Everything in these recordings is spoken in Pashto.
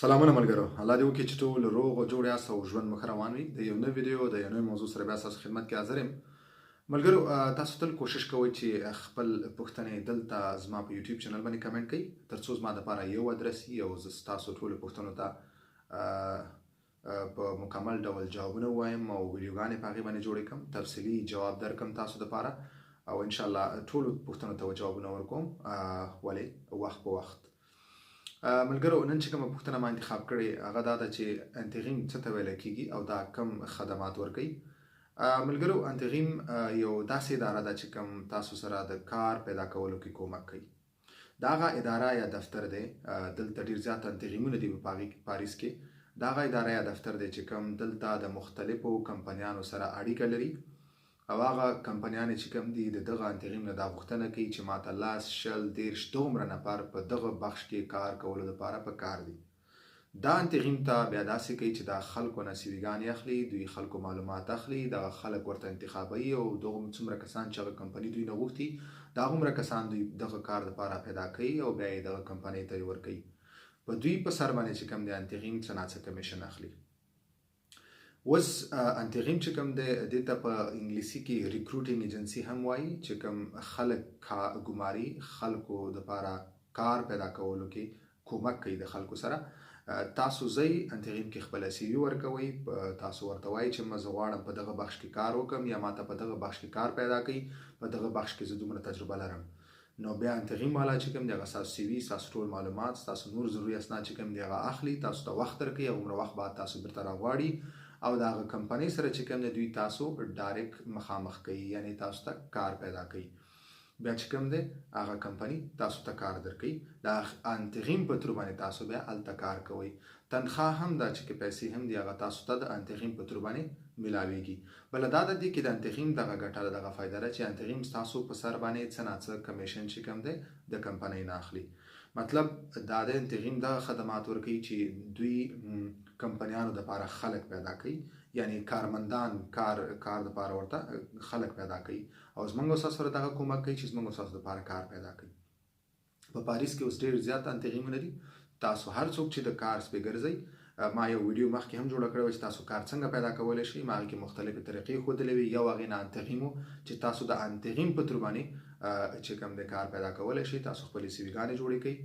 سلامونه ملګرو، الله دې وکړي چې ټول روغ او جوړ یاست او ژوند مو ښه روان وي. د یو نوی ویډیو د یو نوی موضوع سره بیا ستاسو خدمت کې حاضر یم. ملګرو، تاسو تل کوشش کوئ چې خپل پوښتنې دلته زما په یوټیوب چینل باندې کمنټ کړئ ترڅو زما دپاره یو ادرس وي او زه ستاسو ټولو پوښتنو ته په مکمل ډول جوابونه ووایم او ویډیوګانې په هغې باندې جوړې کړم، تفصیلي جواب درکړم تاسو دپاره او انشاءالله ټولو پوښتنو ته جوابونه ورکوم، ولې وخت په وخت. ملګرو، نن چې کومه پوښتنه ما انتخاب کړې هغه دا ده چې انتیغیم څه ته ویلی کېږي او دا کم خدمات ورکوي. ملګرو، انتیغیم یو داسې اداره ده چې کوم تاسو سره د کار پیدا کولو کې کومک کوي. دا هغه اداره یا دفتر دی، دلته ډېر زیات انتیغیمونه دي په پاریس کې. دا هغه اداره یا دفتر دی چې کوم دلته د مختلفو کمپنیانو سره اړیکه لري او هغه کمپنیانې چې کوم دي د دغه انتیغیم نه دا غوښتنه کوي چې ماته 10 20 30 دومره نفر په دغه بخش کې کار کولو لپاره په کار دي. دا انتیغیم ته بیا داسې کوي چې دا خلکو نه سي وي ګانې اخلي، دوی خلکو معلومات اخلي، دغه خلک ورته انتخابوي او دغه څومره کسان چې هغه کمپنۍ دوی نه غوښتي دا هومره کسان دوی دغه کار دپاره پیدا کوي او بیا یې دغه کمپنۍ ته یې ورکوي. په دوی په سر باندې چې کوم دی انتیغیم څه نه څه کمیشن اخلي. اوس انتیغیم چې کوم دی دې ته په انګلیسي کې ریکروټینګ ایجنسي هم وایي چې کوم خلک ګماري خلکو دپاره کار پیدا کولو کې کومک کوي د خلکو سره. تاسو ځئ انتیغیم کې خپله سی وي ورکوئ، تاسو ورته وایي چې زه غواړم په دغه بخش کې کار وکړم یا ماته په دغه بخش کې کار پیدا کوي، په دغه بخش کې زه دومره تجربه لرم. نو بیا انتیغیم والا چې کوم دی هغه ستاسو سی وي، ستاسو ټول معلومات، ستاسو نور ضروري اسناد چې کوم دی هغه اخلي، تاسو ته وخت درکوي او هغومره وخت بعد تاسو بیرته راغواړي او د هغه کمپنۍ سره چې کوم دی دوی تاسو ډایرکټ مخامخ کوي، یعنې تاسو ته کار پیدا کوي. بیا چې کوم دی هغه کمپنۍ تاسو ته کار درکوي. د انتیغیم په ترو باندې تاسو بیا هلته کار کوئ. تنخواه هم دا چې پیسې هم دي هغه تاسو ته د انتیغیم په ترو باندې میلاویږي. بله دا د دې کې د انتیغیم دغه ګټه دغه فایده ده چې انتیغیم ستاسو په سر باندې څه نه څه کمیشن چې کوم دی د کمپنۍ نه اخلي. مطلب دا د انتیغیم دغه خدمات ورکوي چې دوی کمپنیانو دپاره خلک پیدا کوي، یعنی کارمندان کار دپاره ورته خلک پیدا کوي او زموږ او ستاسو سره دغه کومک کوي چې زموږ او ستاسو دپاره کار پیدا کوي. په پاریس کې اوس ډېر زیات انتیغیمونه دي. تاسو هر څوک چې د کار سپې ګرځئ، ما یو ویډیو مخکې هم جوړه کړې وه چې تاسو کار څنګه پیدا کولی شئ. ما هغې کې مختلفې طریقې ښودلې وې. یو هغې نه انتیغیم و چې تاسو د انتیغیم په تر باندې چې کوم دی کار پیدا کولی شئ. تاسو خپلې سی وي ګانې جوړې کړئ.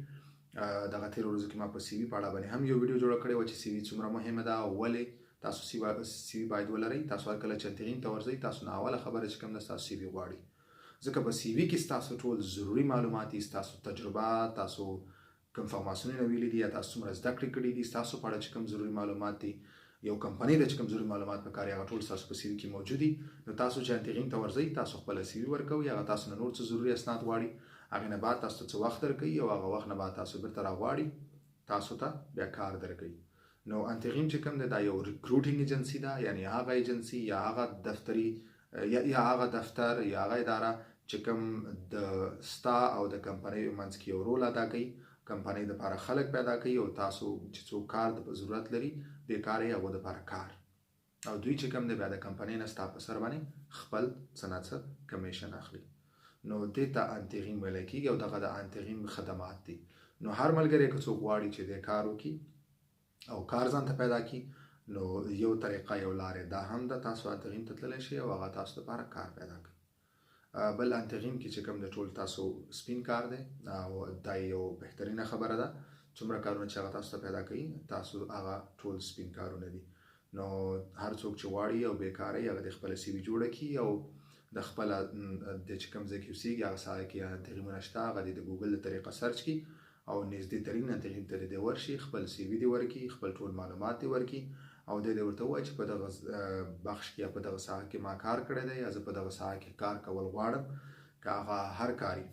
دغه تېرو ورځو کې ما په سی وي په اړه باندې هم یو ویډیو جوړه کړې وه چې سی وي څومره مهمه ده او ولې تاسو سی وي باید ولرئ. تاسو هر کله چې انتیغیم ته ورځئ تاسو نه اوله خبره چې کوم ده ستاسو سی وي غواړي، ځکه په سی وي کې ستاسو ټول ضروري معلومات دي، ستاسو تجربه، تاسو کوم فارماسونونه ویلي دي یا تاسو څومره زده کړې کړي دي، ستاسو په اړه چې کوم ضروري معلومات دي، یو کمپنۍ ته چې کوم ضروري معلومات پکار هغه ټول ستاسو په سی وي کې موجود دي. نو تاسو چې انتیغیم ته ورځئ تاسو خپله سی وي ورکوئ، هغه تاسو نه نور څه ضروري اسناد غواړي، هغې نه بعد تاسو ته څه وخت درکوي او هغه وخت نه بعد تاسو بیرته راغواړي، تاسو ته بیا کار درکوي. نو انتیغیم چې کوم دی دا یو ریکروټینګ ایجنسي ده، یعنی هغه ایجنسي یا هغه دفتري یا هغه دفتر یا هغه اداره چې کوم د ستا او د کمپنۍ منځ کې یو رول ادا کوي، کمپنۍ دپاره خلک پیدا کوي او تاسو چې څوک کار د ضرورت لري بیکاره یې هغو دپاره کار او دوی چې کوم دی بیا د کمپنۍ نه ستا په سر باندې خپل څه نه څه کمیشن اخلي. نو دې ته انتیغیم ویلی کېږي او دغه د انتیغیم خدمات دي. نو هر ملګری که څوک غواړي چې دی کار وکړي او کار ځان ته پیدا کړي، نو یو طریقه یو لارې دا هم ده، تاسو انتیغیم ته تللی شئ او هغه تاسو دپاره کار پیدا کوي. بل انتیغیم کې چې کوم د ټول تاسو سپین کار دی او دا یو بهترینه خبره ده. څومره کارونه چې هغه تاسو ته پیدا کوي تاسو هغه ټول سپین کارونه دي. نو هر څوک چې غواړي او بیکاره یې هغه د خپله سی وي جوړه کړي او د خپله د چې کوم ځای کې اوسېږي هغه ساحه کې انتیغیمونه شته هغه د ګوګل د طریقه سرچ کړي او نږدې ترین انتیغیم ته دې ورشي، خپل سی وي دې ورکړي، خپل ټول معلومات دې ورکړي او دی ورته ووایي چې په دغه بخش کې یا په دغه ساحه کې ما کار کړی دی یا زه په دغه ساحه کې کار کول غواړم. که هغه هر کاري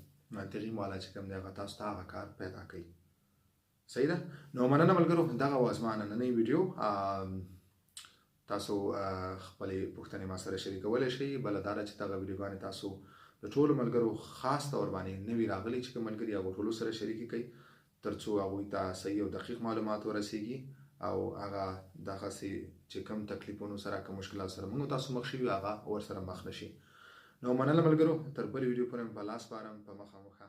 انتیغیم والا چې کوم دی هغه تاسو ته هغه کار پیدا کوي. صحیح ده؟ نو مننه ملګرو، دغه وه زما نننۍ ویډیو. تاسو خپلې پوښتنې ما سره شریکولی شئ. بله دا ده چې دغه ویډیوګانې تاسو د ټولو ملګرو خاص طور باندې نوي راغلي چې کوم ملګري هغو ټولو سره شریکې کړئ تر څو هغوی ته صحیح او دقیق معلومات ورسیږي او هغه دغسې چې کوم تکلیفونو سره کوم مشکلات سره موږ تاسو مخ شوي هغه ورسره مخ نه شي. نو مننه ملګرو، تر بلې ویډیو پورې په لاس سپارم. په مخامخه